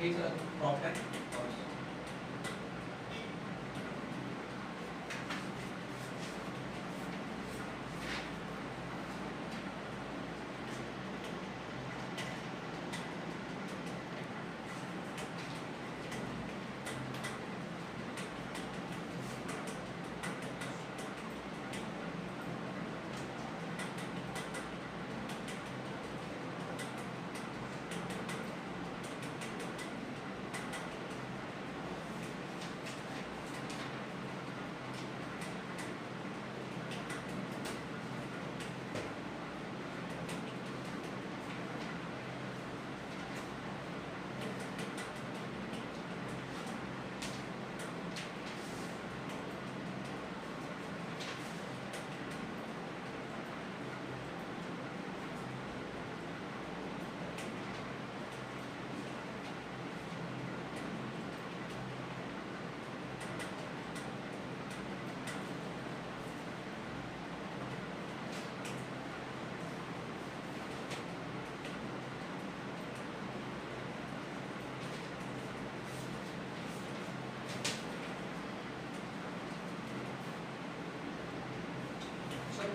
एक प्रॉफिट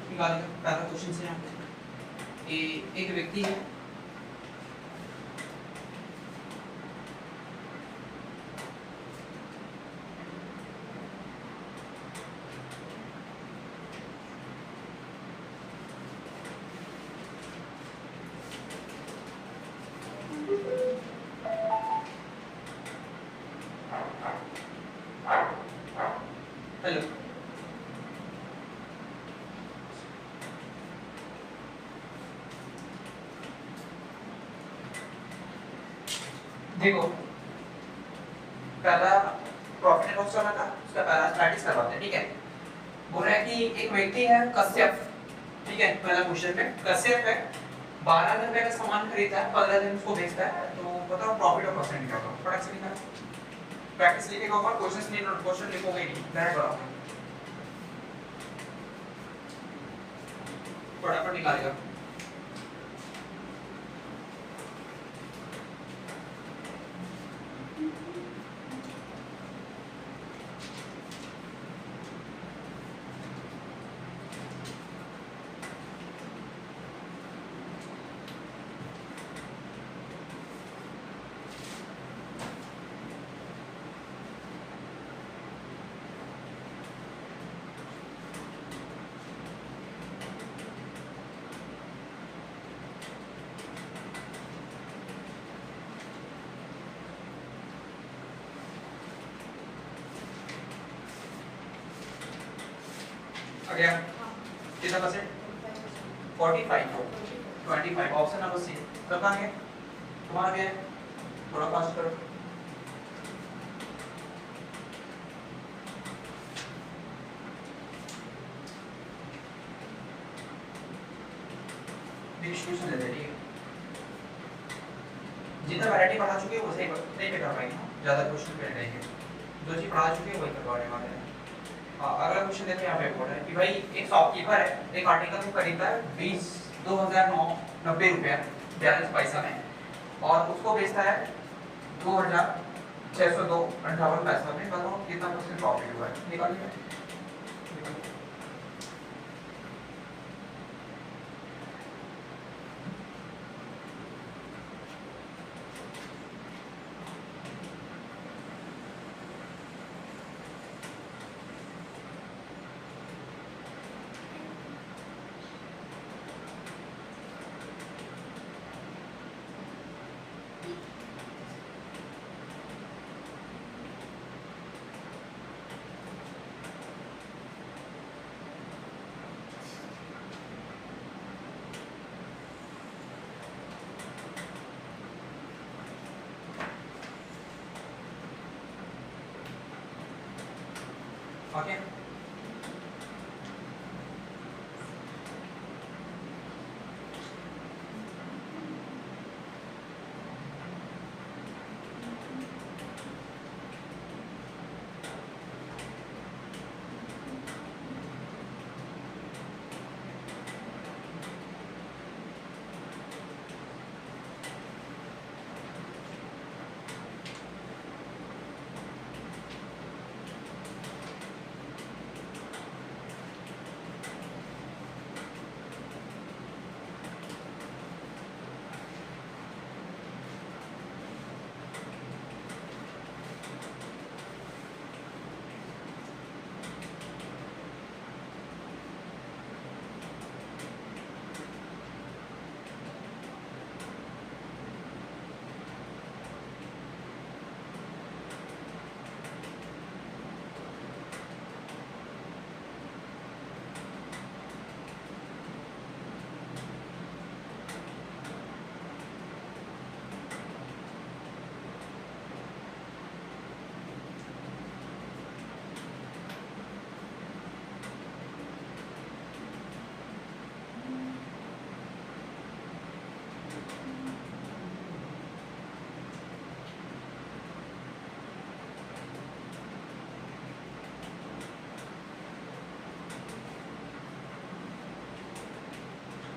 निकाल पहला क्वेश्चन से यहाँ पे एक व्यक्ति है हेलो देखो पहला प्रॉफिट एंड लॉस वाला था उसका पहला स्टैटिक्स करवाते हैं ठीक है। बोल रहा है कि एक व्यक्ति है कश्यप ठीक है। पहला क्वेश्चन में कश्यप है 12,000 रुपए का सामान खरीदता है 15 दिन उसको बेचता है तो बताओ प्रॉफिट और परसेंट क्या होगा। फटाक से निकालो प्रैक्टिस लिखेगा और क्वेश्चंस नहीं नोट क्वेश्चन लिखोगे नहीं डायरेक्ट बनाओगे फटाफट निकालेगा। गया कितना परसेंट 45 25 ऑप्शन नंबर सी कब आ गया तुम्हारा क्या है थोड़ा फास्ट करो डिस्ट्रीब्यूशन दे दे ठीक है। जितना वैरायटी पढ़ा चुके हो वैसे ही नहीं कर पाएंगे ज्यादा क्वेश्चन पे रहेंगे जो चीज पढ़ा चुके हो वही करवाने वाले हैं। अगला क्वेश्चन देखो यहाँ पे बोल रहा है कि भाई एक शॉपकीपर है एक आर्टिकल को खरीदता है 20,990 रुपया 42 पैसा में और उसको बेचता है 2,602.58 पैसा में। बताओ कितना परसेंट प्रॉफिट हुआ है निकालिए। ओके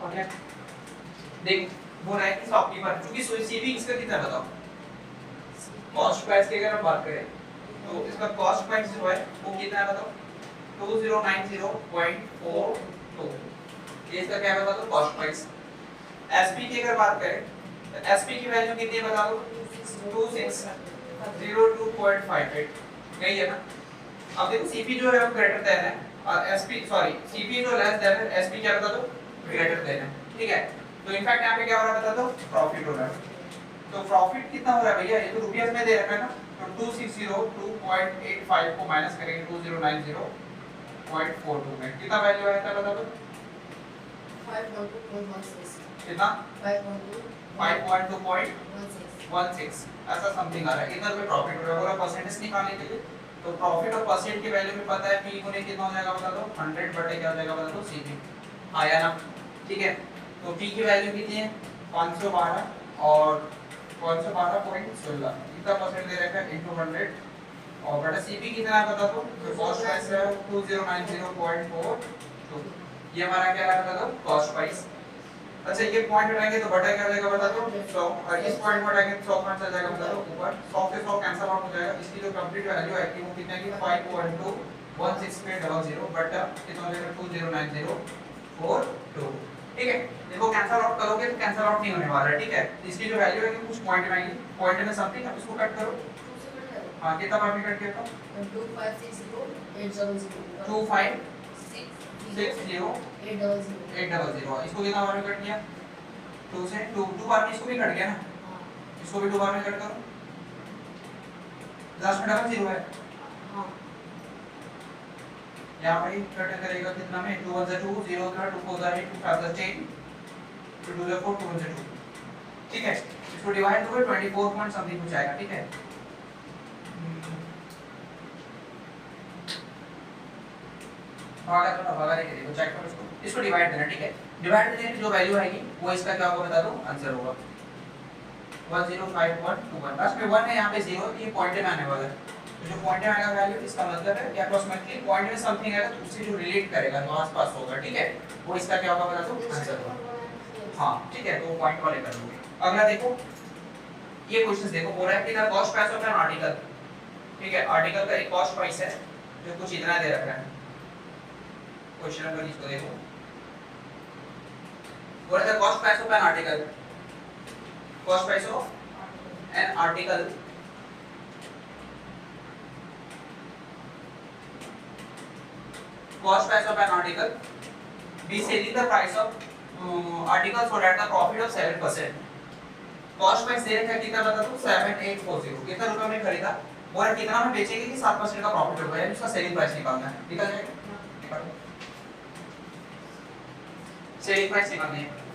ओके देख वो रहा है कि शॉपकीपर क्योंकि सीवी इसका कितना बताओ कॉस्ट प्राइस की अगर हम बात करें तो इसका कॉस्ट प्राइस जो है वो कितना है बताओ 2090.42 ये इसका क्या है बता दो कॉस्ट प्राइस एसपी की अगर बात करें तो एसपी की वैल्यू कितनी है बता दो 2602.58 यही है ना अब देखो सीपी जो है वो ग्रेटर देन है और एसपी सॉरी सीपी जो लेस देन है एसपी क्या बता दो ग्रेटर देन है ठीक है तो इनफैक्ट यहाँ पे क्या हो रहा है बता दो प्रॉफिट हो रहा है तो प्रॉफिट कितना हो रहा है भैया ये तो रुपीस में दे रखा है ना तो 2602.85 को माइनस करेंगे 2090.42 में कितना वैल्यू आया था बता दो 5.2.16 कितना 5.2.16 5.2.16 ऐसा समथिंग आ रहा है इधर में प्रॉफिट हो रहा है बोला परसेंटेज निकालने के लिए तो प्रॉफिट और परसेंट की वैल्यू में पता है p गुने कितना हो जाएगा बता दो 100 बटे क्या हो जाएगा बता दो cp आया ना ठीक है तो p की वैल्यू कितनी है 512 और 512.16 कितना परसेंट दे रखा है इनटू 100 और बटा cp कितना है बता दो तो कॉस्ट प्राइस है 2090.42 ये हमारा क्या है बता दो कॉस्ट प्राइस अच्छा ये पॉइंट हटाएंगे तो बटा क्या हो जाएगा बता दो 100 और इस पॉइंट को हटाएंगे तो 100 पॉइंट चल जाएगा बता दो ऊपर 100 से 100 कैंसिल आउट हो जाएगा इसकी जो कंप्लीट वैल्यू है कि वो कितना की 5.21600 बटा कितना हो जाएगा 2090.42 ठीक है देखो कैंसिल आउट करोगे तो कैंसिल आउट नहीं होने वाला है ठीक है इसकी जो वैल्यू है कि कुछ पॉइंट में आएगी पॉइंट में समथिंग आप इसको कट करो हां कितना बार में कट किया था 2560 इसको कितना बार में कट किया 2 से 2 बार में इसको भी कट गया ना इसको भी 2 बार में कट करो लास्ट में डबल 0 है हां यहां पर कट करेगा कितना में 2 1 2 0 का 2 4 8 2 5 10 2 2 4 2 1 2 ठीक है इसको डिवाइड करो 24 पॉइंट समथिंग कुछ आएगा ठीक है भागा लेके देखो चेक करो इसको डिवाइड करना ठीक है डिवाइड करने की जो वैल्यू आएगी वो इसका क्या होगा बता दो आंसर होगा 105.21 लास्ट में 1 है यहां पे 0 ये पॉइंट में आने वाला है तो जो पॉइंट में आएगा वैल्यू इसका मतलब है कि अप्रोक्सीमेटली पॉइंट में समथिंग आएगा तो उससे जो रिलेट करेगा तो आसपास होगा ठीक है वो इसका क्या होगा बता दो आंसर होगा हां ठीक है तो वो पॉइंट वाले कर लोगे अगला देखो ये क्वेश्चंस देखो बोल रहा है कि the cost price of an article ठीक है आर्टिकल का एक कॉस्ट प्राइस है जो कुछ इतना दे रखा है क्वेश्चन नंबर इसको देखो what is the cost price of an article cost price of an article cost price of an article be selling the price of article so that the profit of 7% cost price दे रखा है कितना बता दो 7840 कितना रुपए में खरीदा और कितना में बेचेंगे कि 7% का प्रॉफिट होगा यानी उसका सेलिंग प्राइस निकालना है निकल जाएगा निकालो सेलिंग प्राइस निकालनी है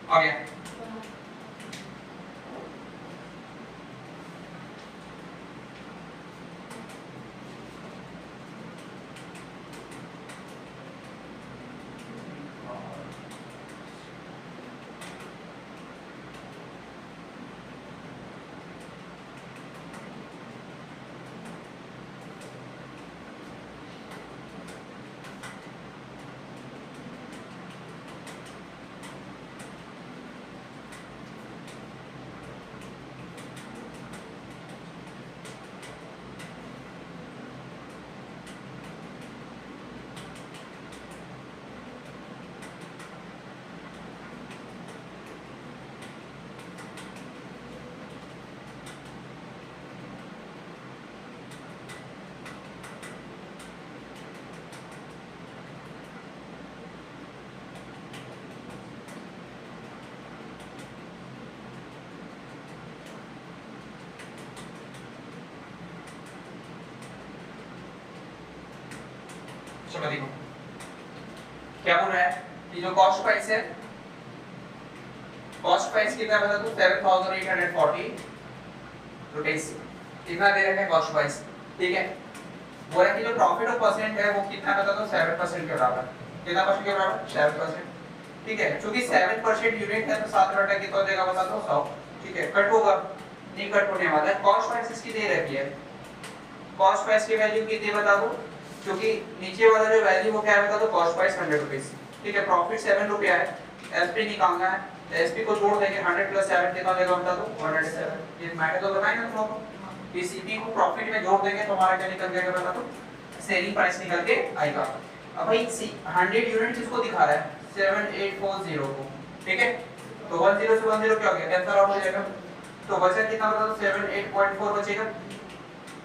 आ गया चलो देखो क्या बोल रहा है कि जो कॉस्ट प्राइस है, कॉस्ट प्राइस कितना बता दो 7840 रुपीस कितना दे रखे हैं कॉस्ट प्राइस, ठीक है। बोला कि जो प्रॉफिट ऑफ परसेंट है वो कितना बता दो 7% के बराबर, कितना परसेंट के बराबर 7%, ठीक है। क्योंकि 7% यूनिट है तो 7 बटा कितना देगा बता दो 100, ठीक है। कट होगा नहीं, कट होने वाला है। कॉस्ट प्राइस इसकी दे रखी है, कॉस्ट प्राइस की वैल्यू कितनी बता दो, क्योंकि नीचे वाला जो वैल्यू वो क्या है बता दो कॉस्ट प्राइस 100 रुपीस, ठीक है। प्रॉफिट 7 रुपया है, एसपी निकालना है, एसपी को जोड़ देंगे 100 प्लस 7 कितना देगा बता दो 107। ये मैटर तो बताएं ना तुम लोगों को, सीपी को प्रॉफिट में जोड़ देंगे तो हमारा क्या निकल जाएगा बता दो सेलिंग प्राइस निकल के आएगा। अब भाई 100 यूनिट इसको दिखा रहा है 7840 को, ठीक है। तो 10 से 10 क्या हो गया कैंसिल आउट हो जाएगा, तो बचा कितना बता दो 78.4 बचेगा,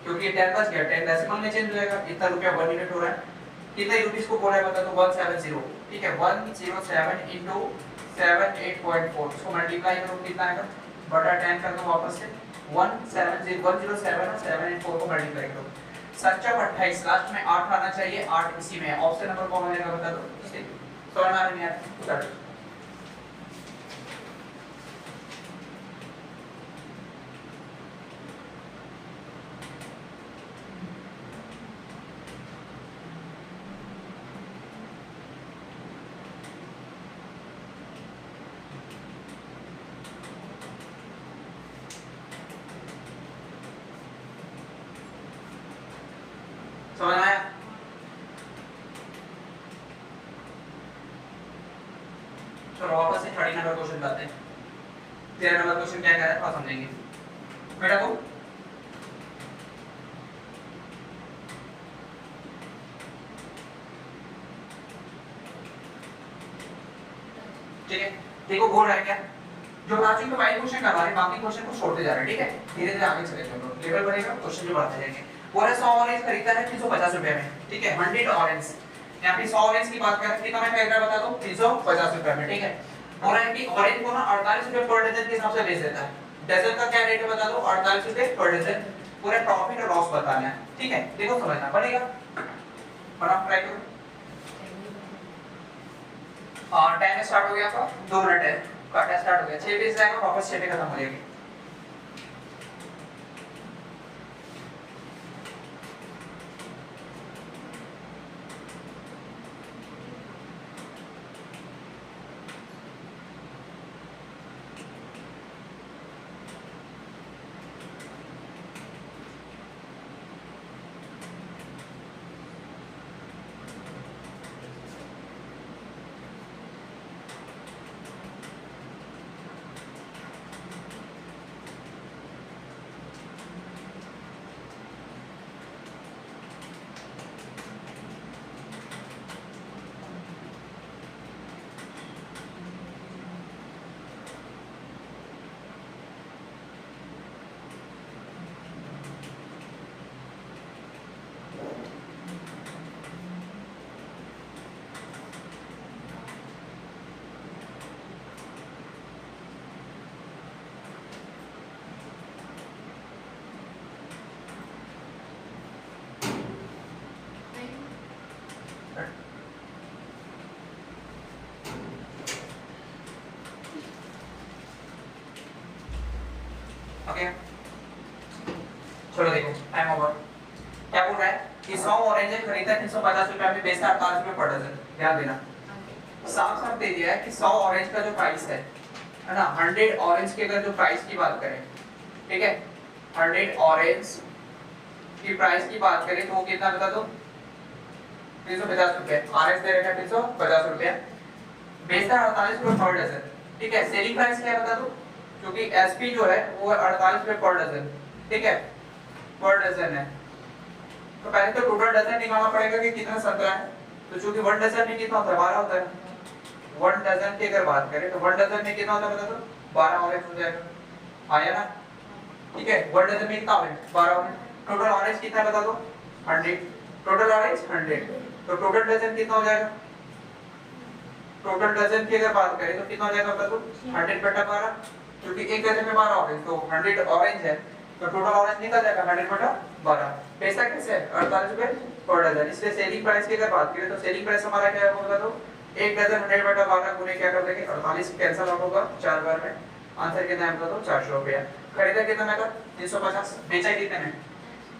क्योंकि 10 बच गया 10 डेसिमल में चेंज हो जाएगा, इतना रुपया 1 यूनिट हो रहा है। कितने रुपीस को बोला है बता दो 170, ठीक है। 107 into 78.4 इसको मल्टीप्लाई करो कितना आएगा बटा 10 कर दो वापस से 107 और 784 को मल्टीप्लाई करो, 7 28 लास्ट में 8 आना चाहिए, 8 इसी में ऑप्शन नंबर कौन हो जाएगा बता दो, समझ में आ रहा है यार। समझ आया? चलो वापस से 30 नंबर क्वेश्चन करते हैं। 13 नंबर क्वेश्चन क्या कह रहा है थोड़ा समझेंगे बेटा को। ठीक है, देखो बोल रहा है क्या, जो प्राचीन के वाइड क्वेश्चन करवा रहे हैं बाकी क्वेश्चन को छोड़ते जा रहे हैं, ठीक है। धीरे धीरे आगे चले चलो, लेवल बढ़ेगा क्वेश्चन जो बढ़ते जाएंगे। बोला 100 ऑरेंज खरीदता है 350 रुपए में, ठीक है। 100 ऑरेंज, यहाँ पे 100 ऑरेंज की बात कर रहे हैं, कितना मैं खरीद रहा बता दो 350 रुपए में, ठीक है। बोला है कि ऑरेंज को ना 48 रुपए पर डजन के हिसाब से बेच देता है, डजन का क्या रेट है बता दो 48 रुपए पर डजन, पूरा प्रॉफिट और लॉस बताना है, ठीक है। देखो समझना पड़ेगा, बना ट्राई करो। और टाइम स्टार्ट हो गया आपका 2 मिनट है, काटा स्टार्ट हो गया 6 बजे जाएगा वापस 6 पे खत्म हो जाएगी। ओके चलो देखो टाइम ओवर। क्या बोल रहा है कि 100 ऑरेंज खरीदा 350 रुपए में बेचता 48 रुपए पर डजन, ध्यान देना। साफ साफ दे दिया है कि 100 ऑरेंज का जो प्राइस है ना, 100 ऑरेंज के अगर जो प्राइस की बात करें, ठीक है, 100 ऑरेंज की प्राइस की बात करें तो वो कितना बता दो 350 रुपए, ऑरेंज दे रखा है 350 रुपए, बेचता 48 रुपए पर डजन, ठीक है। सेलिंग प्राइस क्या है बता दो, क्योंकि एसपी जो है वो 48 रुपए पर डजन, ठीक है, पर डजन है। तो पहले तो टोटल डजन निकालना पड़ेगा कि कितना संतरा है, तो चूंकि 1 डजन में कितना होता है 12 होता है, 1 डजन की अगर बात करें तो 1 डजन में कितना होता है बता दो 12 ऑरेंज हो जाएगा, आया ना, ठीक है। 1 डजन में कितना ऑरेंज 12 ऑरेंज, टोटल ऑरेंज कितना बता दो 100, टोटल ऑरेंज 100, तो टोटल डजन कितना हो जाएगा, टोटल डजन की अगर बात करें तो कितना हो जाएगा बता दो 100 बटा 12, क्योंकि एक डजन में 12 ऑरेंज, तो 100 ऑरेंज है तो टोटल ऑरेंज निकल जाएगा 100/12। पैसा कैसे है 48 रुपए पर डजन। इसलिए सेलिंग प्राइस की अगर बात करें तो सेलिंग प्राइस हमारा क्या होगा, तो एक डजन 100/12 गुने क्या कर देंगे 48 कैंसिल आउट होगा 4 बार में। आंसर कितना है बता दो 400 रुपया। खरीदा कितना में का 350, बेचा कितने में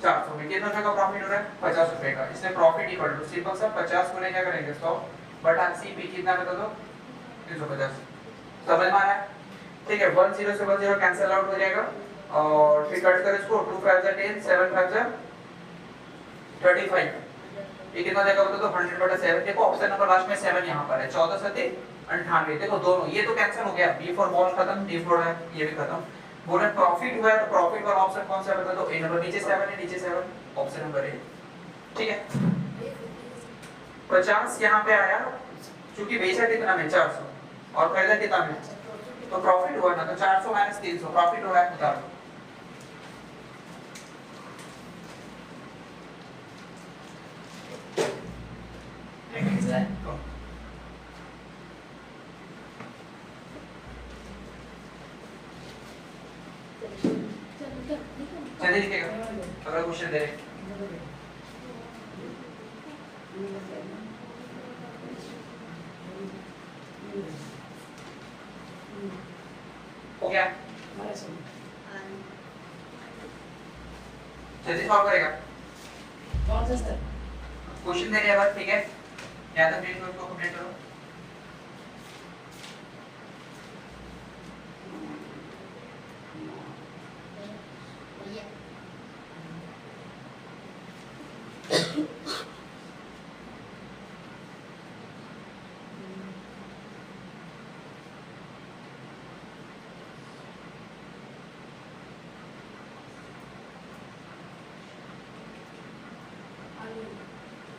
400 में। कितना रुपए का प्रॉफिट हो रहा है 50 रुपए का। इसलिए प्रॉफिट इक्वल टू सिंपल सा 50 गुने क्या करेंगे 100 बटा सीपी कितना बता दो 350। समझ में आ रहा है? ठीक है 10 से 10 कैंसिल आउट हो जाएगा और फिर कट कर इसको 2 5 10 7 5 35। ये कितना देगा बता दो 100/7। देखो ऑप्शन नंबर लास्ट में 7 यहां पर है 14 7 98। देखो दोनों ये तो कैंसिल हो गया, बी फॉर बॉल खत्म, डी फॉर है ये भी खत्म। बोले प्रॉफिट हुआ है तो प्रॉफिट वाला ऑप्शन कौन सा है बता दो। ए नंबर नीचे 7 है, नीचे 7 ऑप्शन नंबर ए। ठीक है 50 यहां पे आया क्योंकि बेचा कितना में 400 और खरीदा कितना में, तो प्रॉफिट हुआ ना, तो 400 - 300 प्रॉफिट हो रहा है बता दो। चलिए लिखेगा अगला क्वेश्चन दे रहे हो गया। जल्दी सॉल्व करेगा क्वेश्चन दे रहे हैं बस। ठीक है याद रखिए इसको कंप्लीट करो।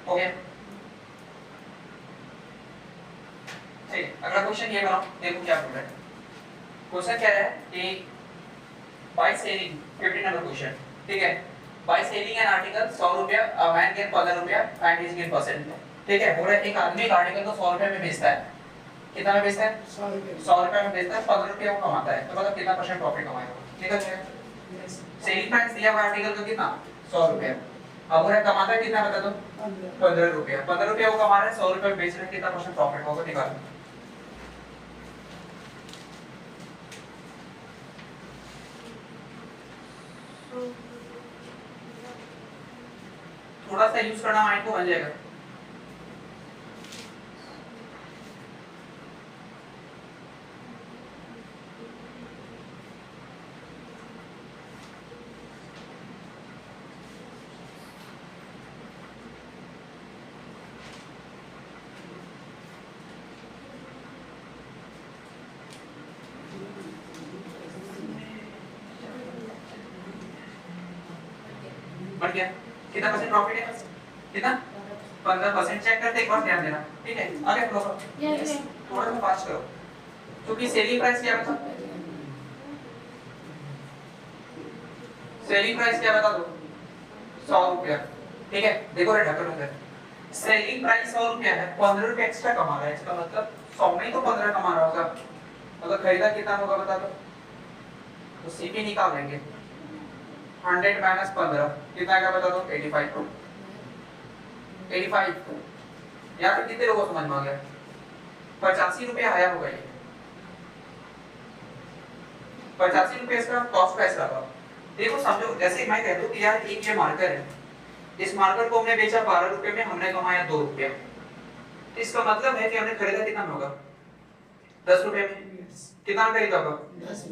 हो गया ठीक। अगला क्वेश्चन ये बनाओ, देखो क्या बोल रहा है। क्वेश्चन क्या है कि बाय सेलिंग 15 नंबर क्वेश्चन। ठीक है बाय सेलिंग एन आर्टिकल 100 रुपया, मैन गेन 15 रुपया एंड इज गेन परसेंट। ठीक है बोल रहा है एक आदमी एक आर्टिकल को 100 रुपए में बेचता है। कितना में बेचता है 100 रुपए में बेचता है, 15 रुपया वो कमाता है, तो मतलब कितना परसेंट प्रॉफिट कमाएगा। ठीक है सेलिंग प्राइस दिया हुआ आर्टिकल का कितना 100 रुपया। अब वो कमाता है कितना बता दो 15 रुपया। 15 रुपया वो कमा रहा है 100 रुपए में बेच रहे हैं, कितना परसेंट प्रॉफिट होगा निकालो। थोड़ा सा यूज करना माइंड को बन जाएगा। बढ़ गया कितना परसेंट प्रॉफिट है कितना 15%। चेक करते एक बार ध्यान देना। ठीक है आगे फ्लो थोड़ा सा फास्ट करो क्योंकि सेलिंग प्राइस क्या बता, सेलिंग प्राइस क्या बता दो 100 रुपया। ठीक है देखो रे ढक्कन उधर सेलिंग प्राइस 100 रुपया है, 15 रुपया एक्स्ट्रा कमा रहा है। इसका मतलब 100 में ही तो 15 कमा रहा होगा, मतलब खरीदा कितना होगा बता दो। तो सीपी निकाल लेंगे 100 - 15 कितना आएगा बता दो 85। 85 या फिर कितने लोगों को समझ में आ गया 85 रुपया आया होगा ये 85 रुपये इसका कॉस्ट प्राइस लगा। देखो समझो जैसे मैं कहता हूँ कि यार एक ये मार्कर है, इस मार्कर को हमने बेचा 12 रुपए में, हमने कमाया 2 रुपया। इसका मतलब है कि हमने खरीदा कितना में होगा 10 रुपए में। कितना में खरीदा होगा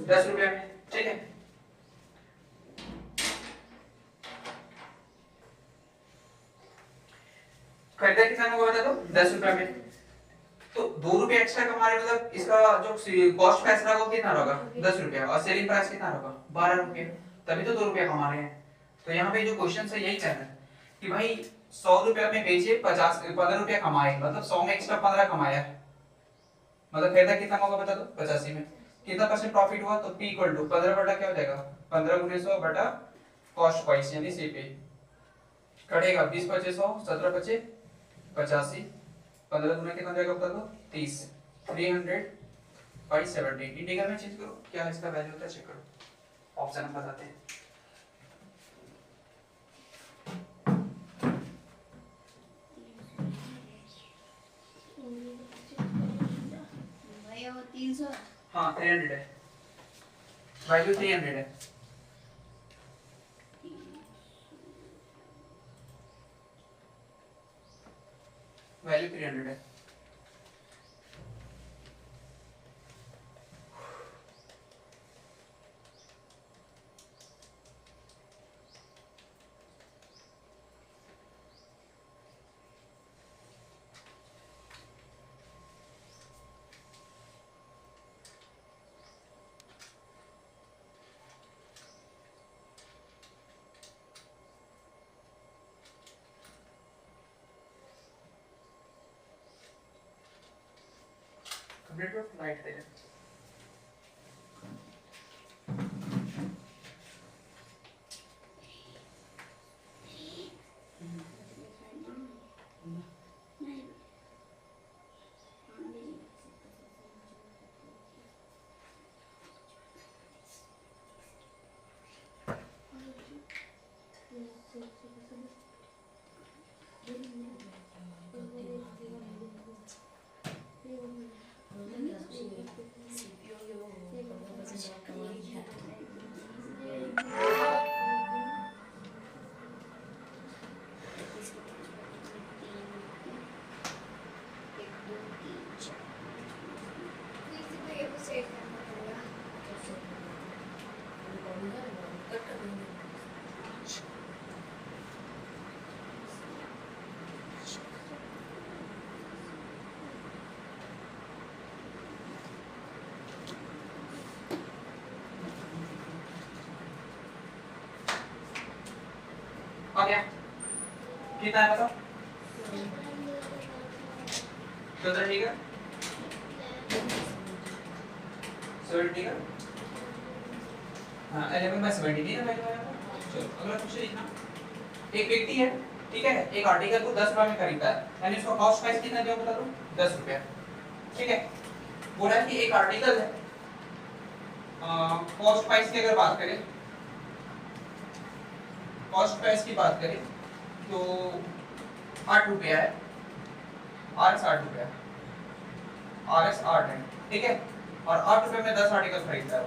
10 रुपए में। ठीक है खरीदा कितना में होगा बता दो 10 रुपए में। तो 2 रुपए एक्स्ट्रा कमा रहे मतलब इसका जो कॉस्ट प्राइस लगा वो कितना होगा 10 रुपया और सेलिंग प्राइस कितना होगा 12 रुपये, तभी तो 2 रुपया कमा रहे हैं। तो यहाँ पे जो क्वेश्चन है यही कहना है कि भाई 100 रुपया में बेचे 15 रुपया कमाए, मतलब 100 में एक्स्ट्रा 15 कमाया, मतलब खरीदा कितना होगा बता दो 85 में। कितना परसेंट प्रॉफिट हुआ तो P इक्वल टू 15 बटा क्या हो जाएगा 15 गुने 100 बटा कॉस्ट प्राइस यानी सीपी कटेगा 20 × 5 100 17 × 5 85 15 गुना कितना जाएगा बता दो 30 300/70। इंटीग्रल में चेंज करो क्या इसका वैल्यू होता है चेक करो। ऑप्शन हम बताते हैं हाँ 300 है, वैल्यू 300 है। वैल्यू 300 है। कंप्लीट लाइट दे आ गया। कितना है बताओ? 17 ठीक है, 70 का हाँ 11/70 नहीं है वैल्यू आया। चलो अगला क्वेश्चन लिखना। एक व्यक्ति है, ठीक है, एक आर्टिकल को 10 रुपए में खरीदता है, यानी उसका कॉस्ट प्राइस कितना दिया बता दो, 10 रुपया, ठीक है। बोला है कि एक आर्टिकल है, कॉस्ट प्राइस की अगर बात करें, कॉस्ट प्राइस की बात करें तो 8 रुपया है, RS 8 रुपया, RS 8 है, ठीक है, और 8 रुपए में 10 आर्टिकल खरीदता है,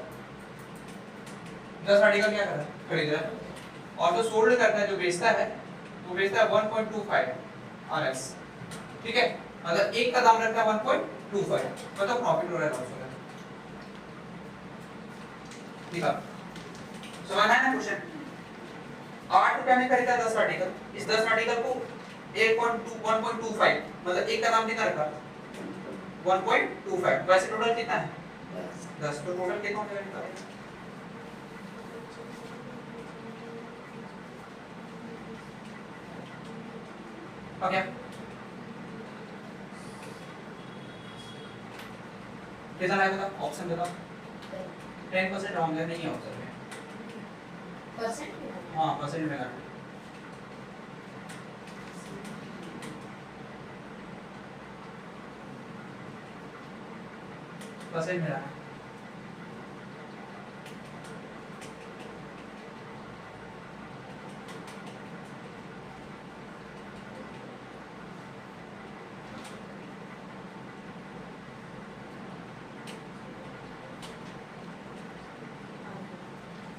10 आर्टिकल क्या कर रहा है, खरीद रहा है, और जो सोल्ड करता है, जो बेचता है, वो बेचता है 1.25 RS, ठीक है, मतलब एक का दाम रखता है 1.25, मतलब प्रॉफिट हो रहा है, लॉस हो रहा है, ठीक है। समझ आया ना क्वेश्चन? 8 रुपए में खरीदा 10 आर्टिकल, इस 10 आर्टिकल को 1.25 मतलब एक का दाम कितना रखा, 1.25, वैसे टोटल कितना है 10, तो टोटल कितना हो जाएगा, ओके कितना आएगा, ऑप्शन बताओ। 10% रॉन्ग है, नहीं है ऑप्शन में, परसेंट हाँ परसेंट में करना, परसेंट में रहना,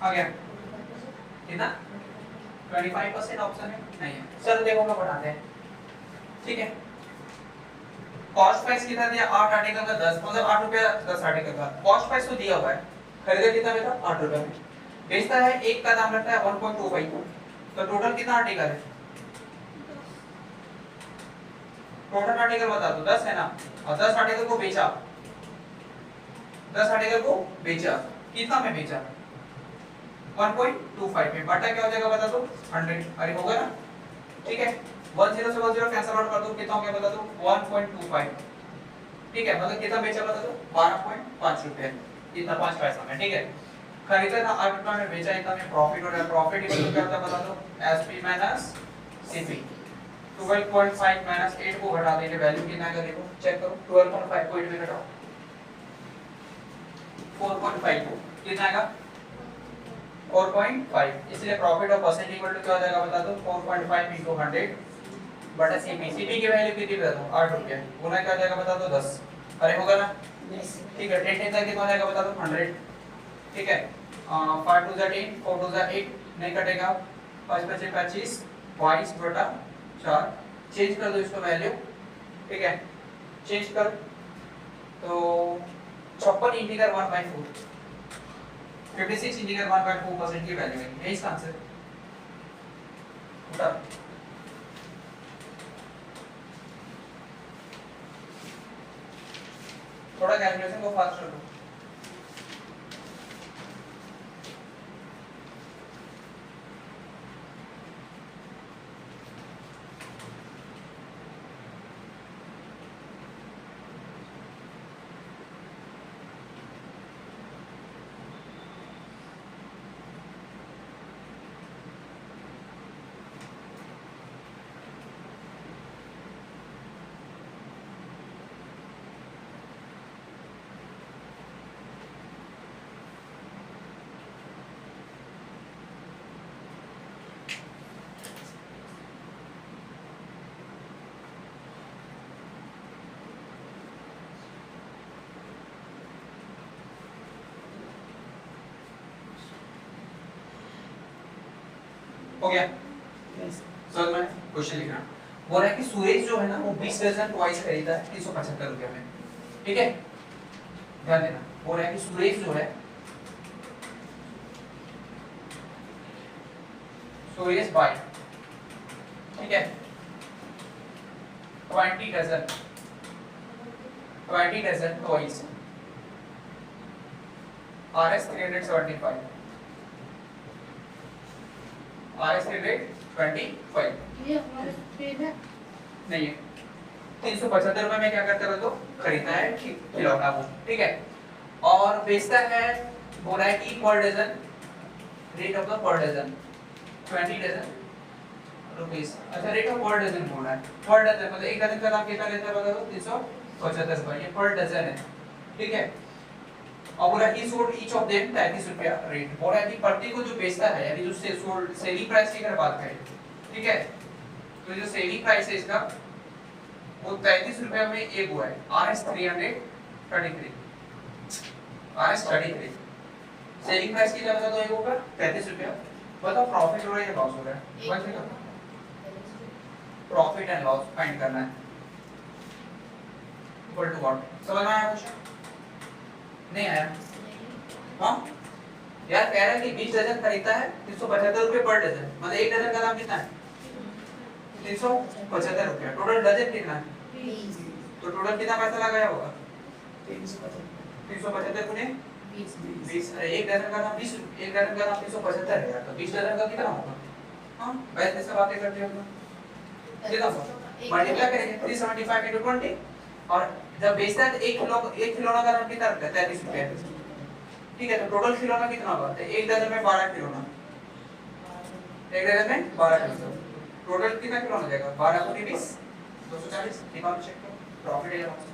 आ गया कितना 25% ऑप्शन है, नहीं है। चलो देखो हम बढ़ाते हैं, ठीक है। कॉस्ट प्राइस कितना दिया, 8 आर्टिकल का 10, मतलब 8 रुपया 10 आर्टिकल का, कॉस्ट प्राइस तो दिया हुआ है, खरीदा कितना बेटा 8 रुपए में, बेचता है एक का दाम रखता है 1.25, तो टोटल कितना आर्टिकल है, टोटल आर्टिकल बता दो, 10 है ना, और 10 आर्टिकल को बेचा, 10 आर्टिकल को बेचा, कितना में बेचा 1.25 में, बटा क्या हो जाएगा बता दो 100, अरे होगा ना, ठीक है, 10 से 10 कैंसिल आउट कर दो, कितना हो गया बता दो 1.25, ठीक है, मतलब कितना बेचा बता दो 12.5 रुपए, इतना 5 पैसा में, ठीक है। खरीदा था 8 रुपए में, बेचा इतना में, प्रॉफिट हो रहा है, प्रॉफिट इक्वल क्या होता है बता दो SP माइनस CP, 12.5 माइनस 8 को घटा देंगे, वैल्यू कितना आएगा देखो, चेक करो, 12.5 को 8 में घटाओ, 4.5 को कितना आएगा 4.5, इसलिए profit of percent equal to क्या हो जाएगा बता दो 4.5 into 100 बटा CP, CP की वैल्यू कितनी बता दो 8 रुपया, गुना क्या हो जाएगा बता दो 10, अरे होगा ना, ठीक है 10 10 का कितना हो जाएगा बता दो 100। ठीक है 5 2 10 4 2 8 नहीं कटेगा 5 5 25 22 बटा 4 चेंज कर दो इसको वैल्यू। ठीक है चेंज कर तो 56 इंटीग्रल 1/4 56 इंटीग्रल 1/4% की वैल्यू है यही इसका आंसर उठा। थोड़ा कैलकुलेशन को फास्ट करो। हो गया समझ में क्वेश्चन लिखना। बोल रहा है कि सुरेश जो है ना वो 20 डजन टॉयज खरीदा है 375 रुपए में। ठीक है ध्यान देना बोल रहा है कि सुरेश जो है सुरेश बाय ठीक है 20 डजन टॉयज RS 375 RS 325 ये हमारे पेन है नहीं है 375 रुपए में क्या करता है तो खरीदता है खिलौना वो। ठीक है और बेचता है बोल रहा है कि per dozen rate of the per dozen 20 dozen rupees. अच्छा रेट ऑफ पर डजन बोल रहा है पर डजन मतलब एक डजन का दाम कितना लेता है बता दो 375 रुपए ये पर डजन है। ठीक है और बोला ही सोल्ड ईच ऑफ देम 33 रुपया रेट। बोला कि प्रति को जो बेचता है यानी जो सेलिंग प्राइस की अगर बात करें ठीक है तो जो सेलिंग प्राइस है इसका वो 33 रुपया में एक हुआ है RS 333 सेलिंग प्राइस की जब तो एक होगा 33 रुपया। बताओ प्रॉफिट हो रहा है या लॉस हो रहा है बच गया प्रॉफिट एंड लॉस फाइंड करना है इक्वल टू व्हाट समझ में आया क्वेश्चन नहीं आया हाँ यार कह रहा है कि 20 डजन खरीदता है 375 रुपए पर डजन मतलब एक डजन का दाम कितना है 375 रुपया। टोटल डजन कितना है तो टोटल कितना पैसा लगाया होगा 375 गुने 20 एक डजन का दाम 20 एक डजन का दाम 375 है यार तो 20 डजन का कितना होगा हां वैसे सब बातें करते हैं हम कितना मल्टीप्लाई करेंगे 375 into 20 और जब बेचता है तो एक खिलौना का दाम कितना रहता है 33 रुपए। ठीक है तो टोटल खिलौना कितना होगा तो एक डजन में 12 खिलौना एक डजन में 12 खिलौना टोटल कितना खिलौना जाएगा 12 गुने 20 240 निकाल चेक करो प्रॉफिट है लॉस।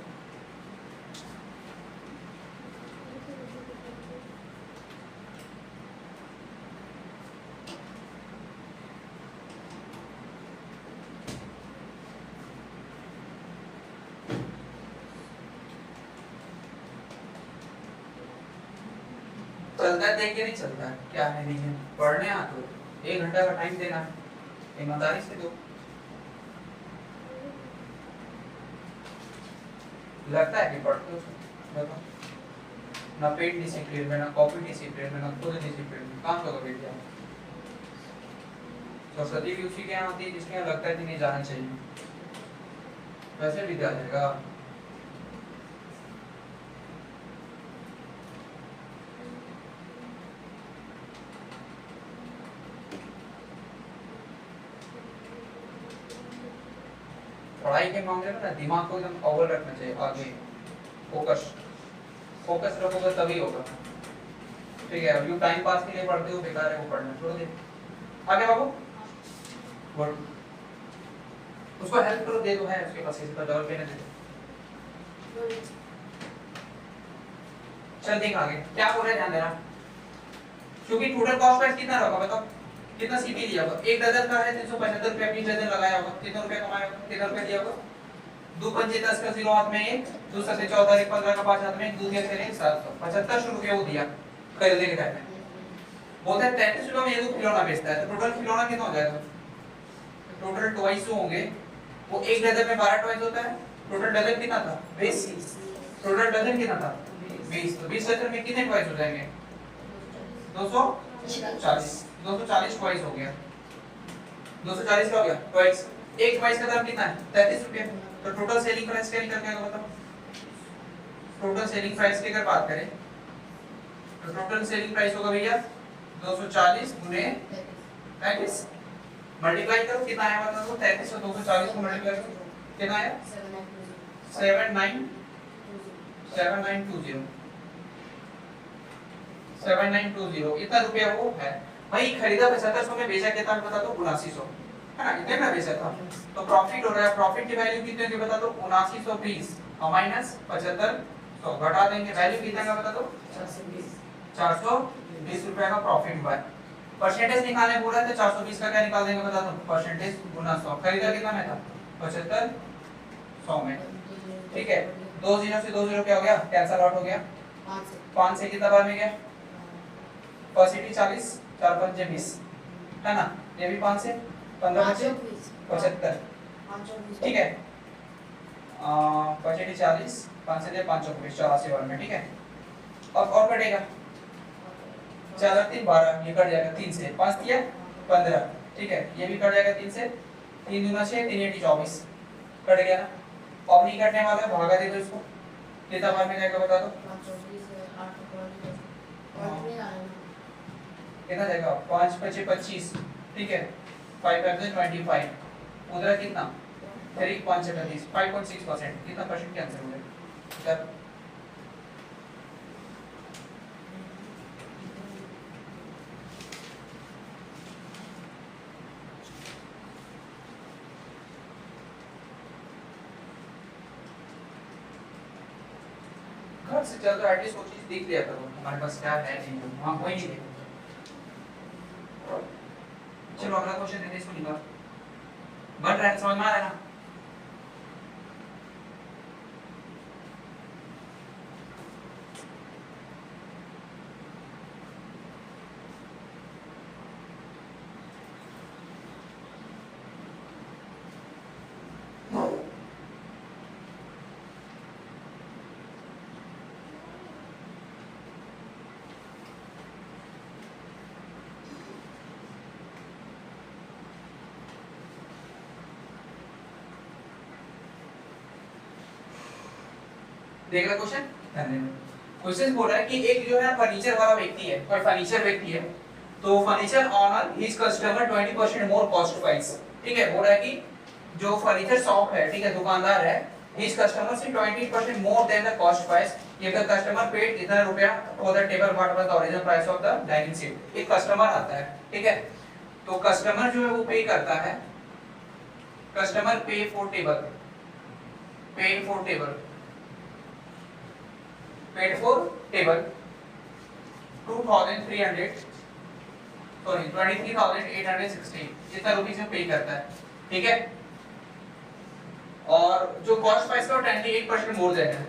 चलता है देख के नहीं चलता है क्या है नहीं है पढ़ने आ तो 1 घंटा का टाइम देना है ईमानदारी से दो। लगता है कि पढ़ते हो बताओ ना पेट डिसिप्लिन में ना कॉपी डिसिप्लिन में ना खुद डिसिप्लिन में काम करो बेटा। सरस्वती भी उसी के यहाँ होती है जिसके यहाँ लगता है कि नहीं जाना चाहिए वैसे भी जा जाएगा। पढ़ाई के मामले में ना दिमाग को एकदम अव्वल रखना चाहिए आगे फोकस रखोगे तभी होगा। ठीक है अब यू टाइम पास के लिए पढ़ते हो बेकार है वो पढ़ना छोड़ दे। आगे बाबू बोल उसको हेल्प करो दे दो है उसके पास किसी का जवाब देने दे चल देख आगे क्या बोल रहे ध्यान देना क्योंकि टोटल कॉस्ट प्राइस कितना होगा बताओ कितना सीपी दिया होगा एक डजन का है 375 रुपए 20 डजन लगाया होगा कितना रुपए कमाया होगा कितना रुपए दिया होगा दो पंजे 10 का 0 हाथ में 1, दो सत्ते 14 1 15 का 5 हाथ में 1, दो दिया तेरे 775 रुपए वो दिया खरीदने के टाइम में। बोलता है 33 रुपए में ये दो खिलौना बेचता है, तो टोटल खिलौना कितना हो जाएगा? टोटल टॉयज जो होंगे वो एक डजन में 12 टॉयज होता है, टोटल डजन कितना था? 20। टोटल डजन कितना था? 20। तो 20 डजन में कितने टॉयज हो जाएंगे? 240। 240 टॉयज हो गया। 240 का हो गया टॉयज। एक टॉयज का दाम कितना है? 33 रुपए। तो टोटल सेलिंग प्राइस क्या निकल के आएगा बताओ? टोटल सेलिंग प्राइस की अगर बात करें तो टोटल सेलिंग प्राइस होगा भैया 240 गुने 33। मल्टीप्लाई करो कितना आया बता दो। 33 और 240 को मल्टीप्लाई करो कितना आया? 7920। 7920 इतना रुपया वो है भाई। खरीदा 7500 में, बेचा कितना बता दो? 7900 है ना, इतने में बेचा था। तो प्रॉफिट हो रहा है, प्रॉफिट की वैल्यू कितनी होगी बता दो? 7920 और माइनस 7500 घटा देंगे, वैल्यू कितना का बता दो? 420 रुपए का प्रॉफिट हुआ है। परसेंटेज निकालने बोल रहे थे, 420 का क्या निकाल देंगे बता दो? परसेंटेज गुना 100। खरीदा कितना में था? 75 100 में। ठीक है, 2 0 से 2 0 क्या हो गया? कैंसल आउट हो गया। 5 से कितना बार में गया? पॉजिटिव 40 4 5 20 है ना, ये भी 5 से 15 बचे 75। ठीक है, पॉजिटिव 40 5 से 5 24 84 बार में। ठीक है, अब और कटेगा 4 3 12, ये कट जाएगा 3 से 5 दिया 15। ठीक है, ये भी कट जाएगा 3 से, 3 दूना 6 3 8 24 कट गया ना। अब नहीं कटने वाला है, भागा दे दो इसको, कितना बार में जाएगा बता दो? कितना जाएगा? 5 5 25। ठीक है, 5 5 25 उधर कितना? 3 5 30 5.6%। कितना परसेंट के आंसर हो गया? घर से चल तो एटलीस्ट वो चीज देख लिया करो हमारे पास क्या है नहीं है, वहां कोई नहीं देखो। चलो अगला क्वेश्चन देते हैं, इसको निकाल। बन रहा है, समझ में आ रहा है ना? देख लो क्वेश्चन। क्वेश्चन बोल रहा है कि एक जो है फर्नीचर वाला व्यक्ति है, कोई फर्नीचर व्यक्ति है, तो furniture owner his customer 20% more cost price. ठीक है, बोल रहा है कि जो फर्नीचर शॉप है, ठीक है, दुकानदार है, हिज कस्टमर से 20% more than the cost price. ये द कस्टमर पेड इतना रुपया for the table what was the original price of the dining set. एक कस्टमर आता है, ठीक है, तो कस्टमर जो है वो पे करता है, कस्टमर पे for table, paid for table, paid for table 2300 sorry 23816 इतना रुपीस में पे करता है। ठीक है, और जो कॉस्ट प्राइस का 28% मोर देना है।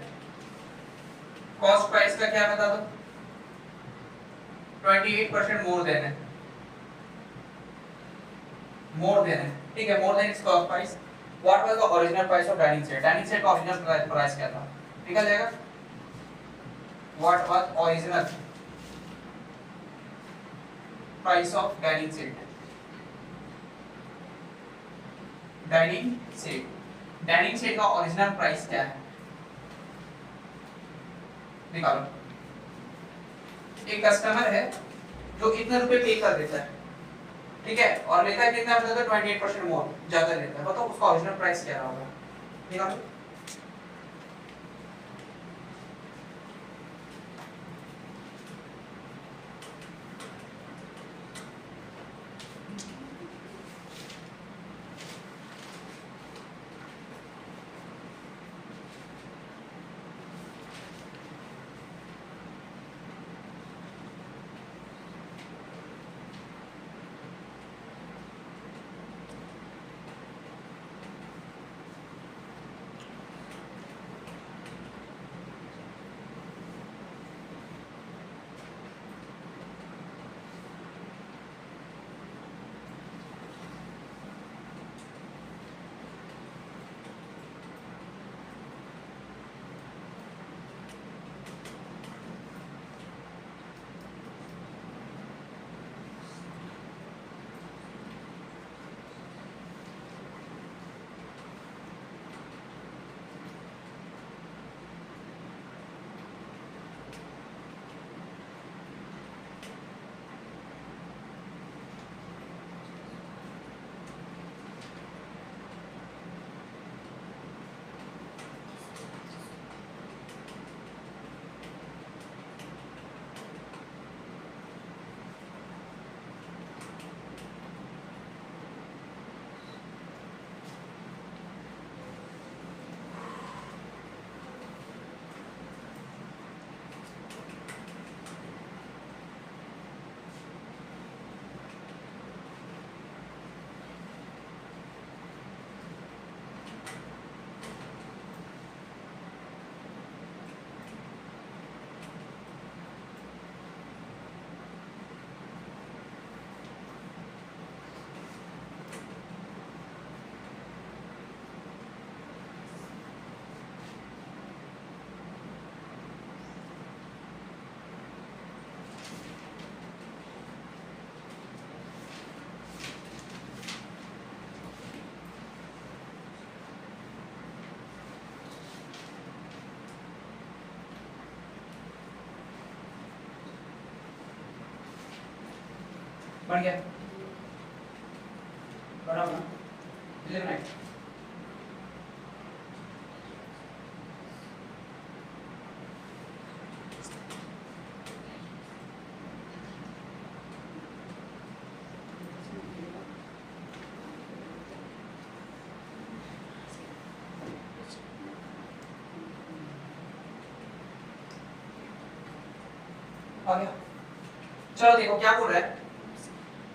कॉस्ट प्राइस का क्या बता दो? 28% मोर देना है, मोर देना है। ठीक है, more than it's cost price. What was the original price of dining set? Dining set का ओरिजिनल प्राइस क्या था? निकल जाएगा। What was original price of dining set? Dining set, dining set का ओरिजिनल प्राइस क्या है? निकालो। एक कस्टमर है जो इतने रुपए पे कर देता है, ठीक है, और लेता है कितना बता दो? 28% मोर ज्यादा लेता है, बताओ उसका ओरिजिनल प्राइस क्या होगा? निकालो। बन गया बराबर एलिमिनेट आ गया। चलो देखो क्या बोल रहा है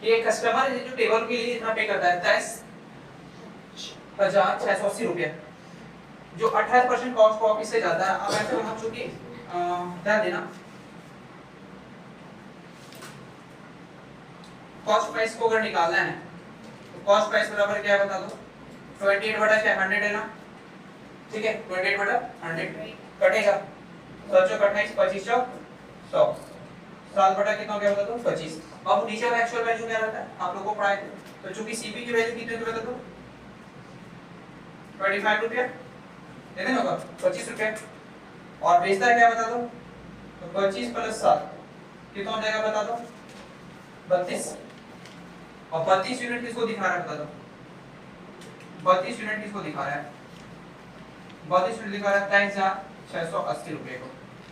कि एक कस्टमर है जो टेबल के लिए इतना पे करता है 23,680 रुपया, जो 28% कॉस्ट ऑफिस से जाता है। अब ऐसे बना चुकी ध्यान देना, कॉस्ट प्राइस को अगर निकालना है तो कॉस्ट प्राइस बराबर क्या है बता दो, 28 बटा क्या 100 है ना, ठीक है 28 बटा 100 कटेगा, 7 28 25 100 7 बटा कितना हो गया बता दो 25। अब नीचे का एक्चुअल वैल्यू क्या रहता है आप लोगों को पढ़ाए थे, तो चूंकि सीपी की वैल्यू कितनी है बता दो 25 रुपया, कितने होगा 25 रुपया, और बेचता है क्या बता दो, तो 25 प्लस 7 कितना हो जाएगा बता दो 32, और 32 यूनिट किसको दिखा रहा है बता दो, 32 यूनिट किसको दिखा रहा है, 32 यूनिट दिखा रहा है 23,680 रुपए को।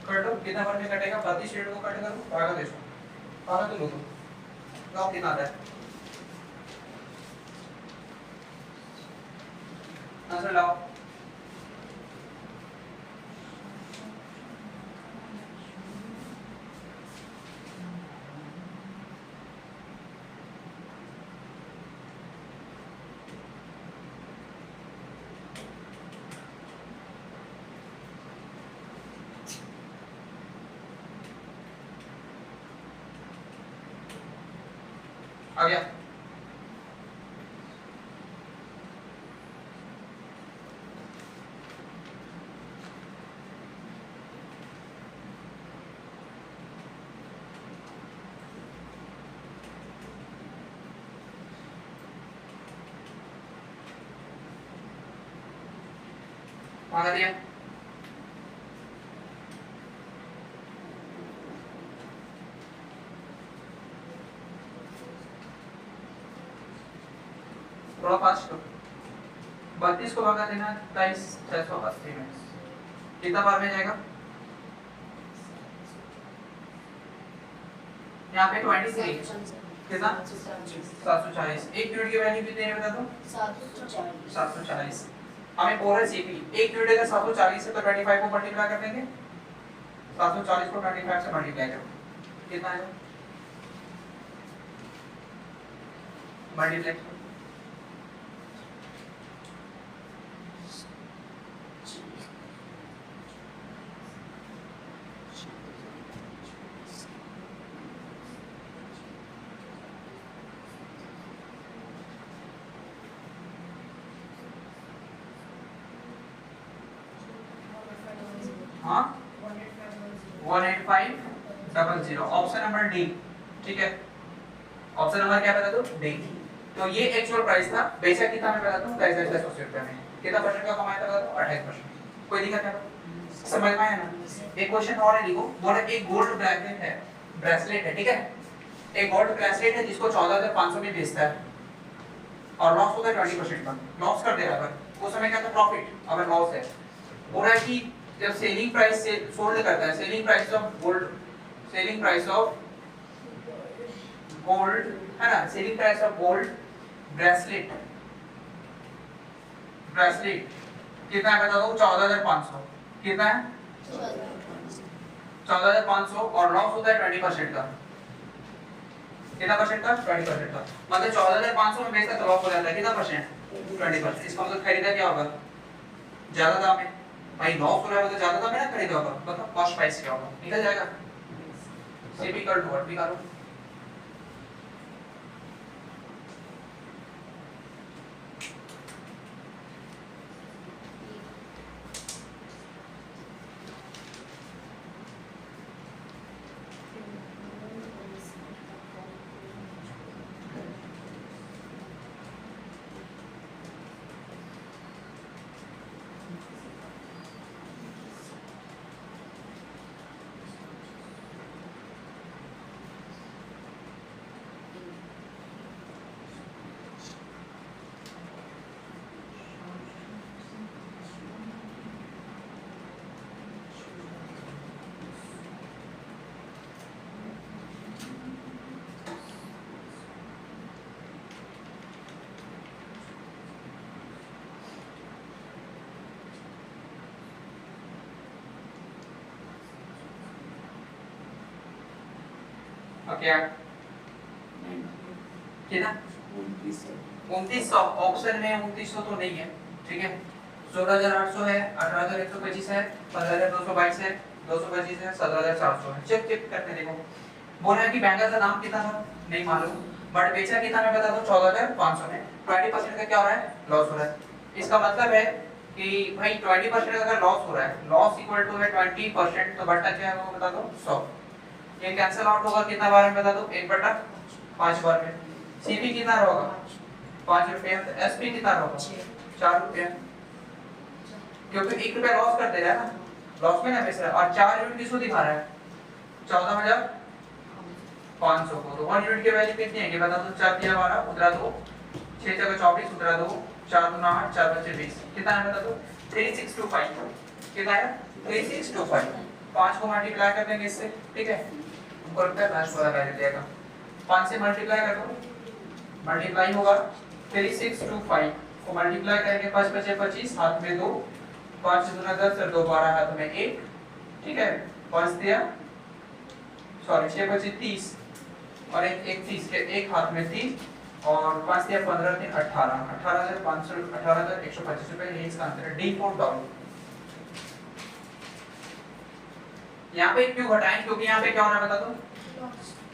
कर दो कितना बार में कटेगा, 32 यूनिट को कट करो भागा दे दो, भागा तो लो दो, लॉग कितना आता है आंसर लाओ। आ गया आ दिया थोड़ा फास्ट करो, 32 को भागा देना 23,680 में कितना बार में जाएगा, यहाँ पे 23 कितना 740, एक यूनिट की वैल्यू कितनी है बता दो 740। हमें बोल सीपी एक यूनिट का 740 है तो 25 को मल्टीप्लाई कर देंगे, 740 को 25 से मल्टीप्लाई करो कितना आएगा, मल्टीप्लाई हाँ 18500 ऑप्शन नंबर डी, ठीक है ऑप्शन नंबर क्या बता दो डी। तो ये एक्चुअल प्राइस था, बेचा कितना मैं बता दूं 23,680 रुपए में, कितना परसेंट का कमाया था बता दो 28%। कोई दिक्कत है समझ में आया ना। एक क्वेश्चन और है लिखो, बोला एक गोल्ड ब्रैसलेट है, ब्रेसलेट है ठीक है, एक गोल्ड ब्रेसलेट है जिसको 14,500 में बेचता है और लॉस होता है 20% का, लॉस कर दे रहा है उस समय क्या था प्रॉफिट, अगर लॉस है बोला कि जब सेलिंग प्राइस से सोल्ड करता है, selling price of gold, selling price of gold है ना, selling price of gold bracelet, bracelet कितना है बता दो 14,500, कितना है 14,500 और लॉस होता है 20% का, कितना परसेंट का 20% का, मतलब 14,500 में बेचता तो लॉस हो जाता है कितना परसेंट 20%। इसका मतलब खरीदा क्या होगा ज्यादा दाम है भाई, लॉस हो रहा है तो ज्यादा दाम है ना खरीदा होगा, मतलब कॉस्ट प्राइस क्या होगा निकल जाएगा, सीपी इक्वल टू व्हाट निकालो, अब क्या कितना 2900 ऑप्शन में 2900 तो नहीं है, ठीक है। 16800 है, 18125 है, 15222 है, 225 है, 17400 है। चेक चेक करके देखो। बोल रहा है कि बैंकर का दाम कितना था नहीं मालूम, बट बेचा कितना मैं बता दूं 14500 में। 20% का क्या हो रहा है, लॉस हो रहा है। इसका मतलब है कि भाई 20% अगर लॉस हो रहा है, लॉस इक्वल टू है 20%, तो बटा क्या है वो बता दो 100। ये कैंसिल आउट होगा कितना बार में बता दो 1/5 बार में। सीपी कितना होगा 5 रुपया, तो एसपी कितना होगा 4 रुपया, क्योंकि 1 रुपया लॉस कर दे रहा है ना, लॉस में ना बेच रहा है। और 4 यूनिट किसको दिखा रहा है 14500 को। तो 1 यूनिट की वैल्यू कितनी है कि बता दो 4 दिया 12 उतरा दो, 6 जगह 24 उतरा दो, 4 दूना 8, 4 बचे 20, कितना है बता दो 3625। कितना है 3625। 5 को मल्टीप्लाई कर देंगे इससे, ठीक है, हमको लगता है लास्ट वाला वैल्यू देगा। 5 से मल्टीप्लाई कर दो, मल्टीप्लाई होगा 3625 को मल्टीप्लाई करेंगे 5 बचे 25, हाथ में 2, 5 दूना 10 और 2 12 हाथ में 1, ठीक है। 5 दिया सॉरी 6 बचे 30 और एक 30 के एक हाथ में 30 और 5 दिया 15 3 18, 18500 18125 रुपए। ये इसका आंसर है डी फॉर डाउन। यहाँ पे क्यों घटाएं, क्योंकि यहाँ पे क्या हो रहा है बता दो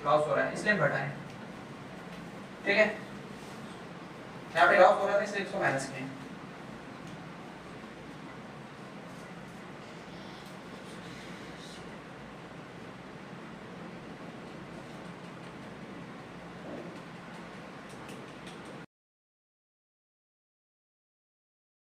लॉस हो रहा है, इसलिए घटाएं, ठीक है। यहाँ पे लॉस हो रहा है इसलिए इसको माइनस किए।